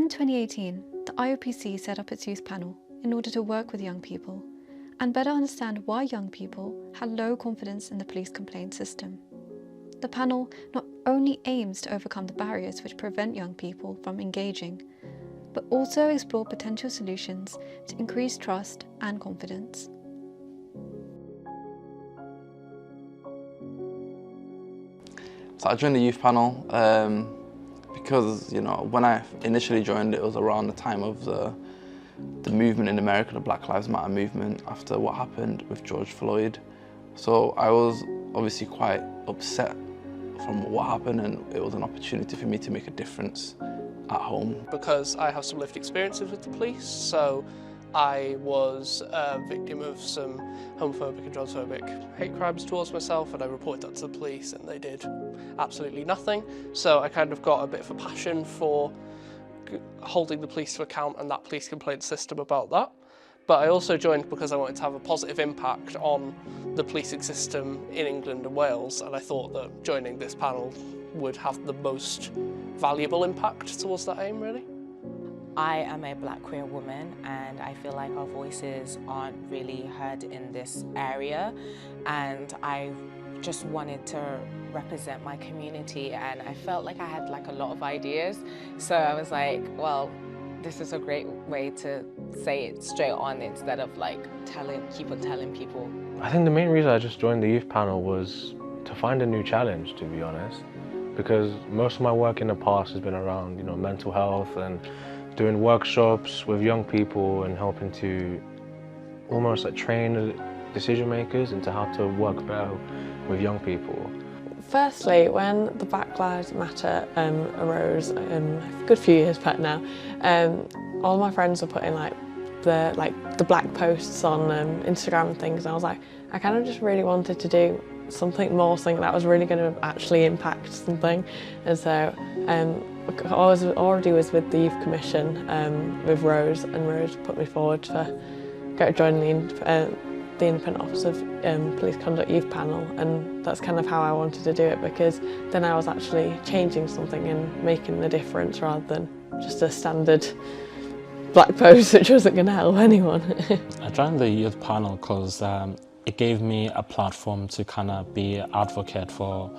In 2018, the IOPC set up its youth panel in order to work with young people and better understand why young people had low confidence in the police complaint system. The panel not only aims to overcome the barriers which prevent young people from engaging, but also explore potential solutions to increase trust and confidence. So I joined the youth panel because, when I initially joined, it was around the time of the movement in America, the Black Lives Matter movement, after what happened with George Floyd. So I was obviously quite upset from what happened, and it was an opportunity for me to make a difference at home. Because I have some lived experiences with the police, so I was a victim of some homophobic and transphobic hate crimes towards myself, and I reported that to the police and they did absolutely nothing. So I kind of got a bit of a passion for holding the police to account and that police complaint system about that. But I also joined because I wanted to have a positive impact on the policing system in England and Wales, and I thought that joining this panel would have the most valuable impact towards that aim, really. I am a Black queer woman, and I feel like our voices aren't really heard in this area, and I just wanted to represent my community, and I felt like I had a lot of ideas, so I was like, well, this is a great way to say it straight on instead of keep on telling people. I think the main reason I just joined the youth panel was to find a new challenge, to be honest, because most of my work in the past has been around, mental health and doing workshops with young people and helping to almost train decision makers into how to work better with young people. Firstly, when the Black Lives Matter arose a good few years back now, all my friends were putting the black posts on Instagram and things, and I was like, I kind of just really wanted to do something that was really going to actually impact something. And so I already was with the Youth Commission with Rose, and Rose put me forward to join the Independent Office of Police Conduct Youth Panel, and that's kind of how I wanted to do it, because then I was actually changing something and making a difference rather than just a standard black post which wasn't going to help anyone. I joined the youth panel because it gave me a platform to kind of be an advocate for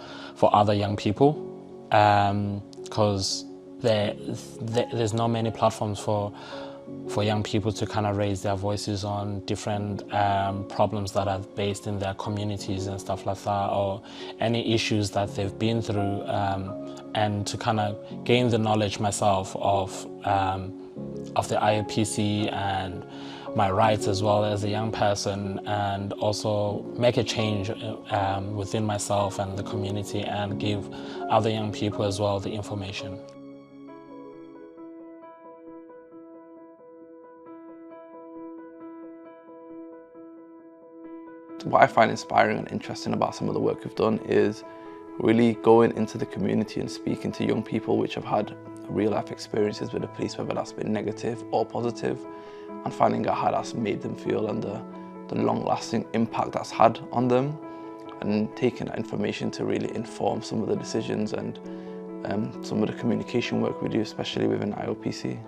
other young people, because there's not many platforms for young people to kind of raise their voices on different problems that are based in their communities and stuff like that, or any issues that they've been through, and to kind of gain the knowledge myself of the IOPC and my rights as well as a young person, and also make a change within myself and the community, and give other young people as well the information. What I find inspiring and interesting about some of the work we've done is really going into the community and speaking to young people which have had real life experiences with the police, whether that's been negative or positive, and finding out how that's made them feel and the long-lasting impact that's had on them, and taking that information to really inform some of the decisions and some of the communication work we do, especially within IOPC.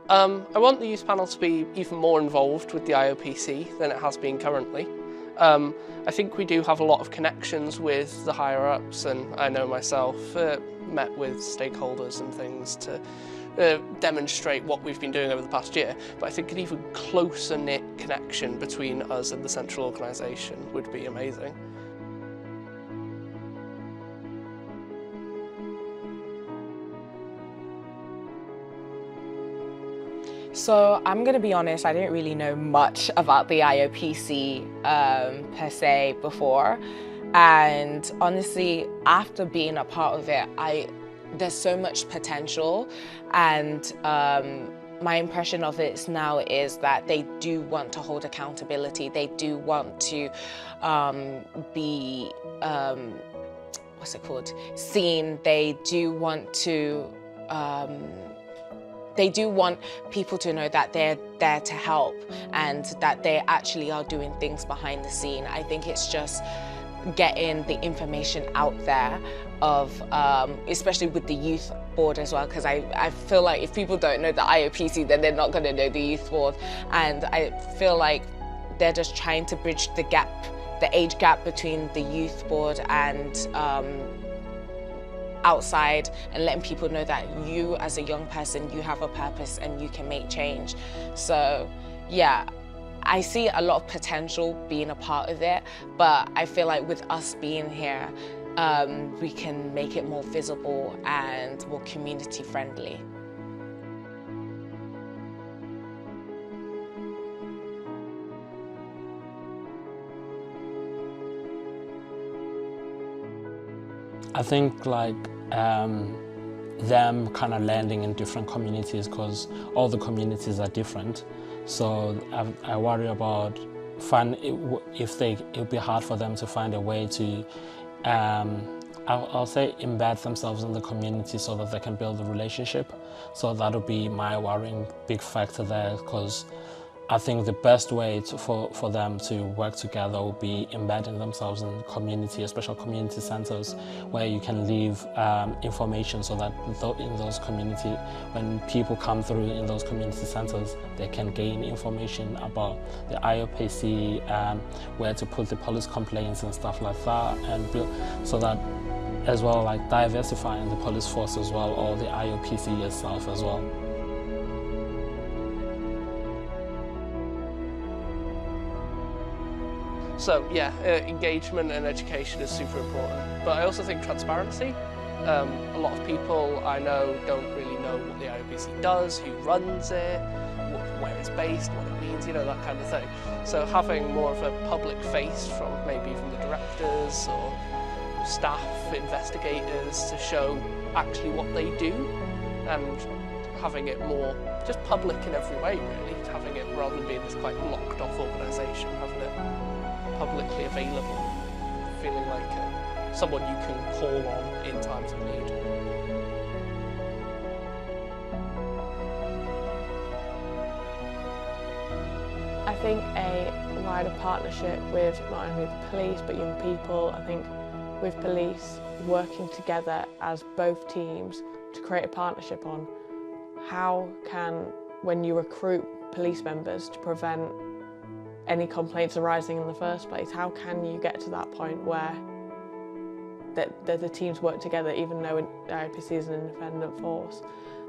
I want the youth panel to be even more involved with the IOPC than it has been currently. I think we do have a lot of connections with the higher ups, and I know myself met with stakeholders and things to demonstrate what we've been doing over the past year, but I think an even closer knit connection between us and the central organisation would be amazing. So I'm going to be honest, I didn't really know much about the IOPC per se before, and honestly, after being a part of it, there's so much potential, and my impression of it now is that they do want to hold accountability. They do want to be seen. They do want to they do want people to know that they're there to help and that they actually are doing things behind the scene. I think it's just getting the information out there of, especially with the youth board as well, because I feel like if people don't know the IOPC, then they're not going to know the youth board. And I feel like they're just trying to bridge the gap, the age gap between the youth board and outside, and letting people know that you as a young person, you have a purpose and you can make change. So yeah, I see a lot of potential being a part of it, but I feel like with us being here, we can make it more visible and more community friendly. I think like them kind of landing in different communities, because all the communities are different. So I worry about it would be hard for them to find a way to, I'll say, embed themselves in the community so that they can build a relationship. So that'll be my worrying big factor there, because I think the best way for them to work together will be embedding themselves in the community, especially community centers, where you can leave information so that in those community, when people come through in those community centers, they can gain information about the IOPC, where to put the police complaints and stuff like that, and so that as well, like diversifying the police force as well, or the IOPC itself as well. So yeah, engagement and education is super important, but I also think transparency. A lot of people I know don't really know what the IOPC does, who runs it, where it's based, what it means, you know, that kind of thing. So having more of a public face from maybe even the directors or staff, investigators, to show actually what they do, and having it more just public in every way really, having it rather than being this quite locked off organisation, having it publicly available, feeling like someone you can call on in times of need. I think a wider partnership with not only the police but young people, I think with police working together as both teams to create a partnership on how can, when you recruit police members to prevent any complaints arising in the first place, how can you get to that point where the teams work together even though the IOPC is an independent force?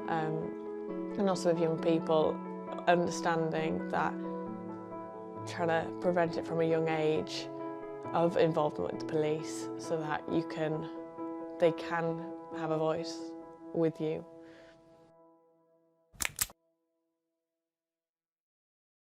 And also with young people, understanding that trying to prevent it from a young age of involvement with the police so that they can have a voice with you.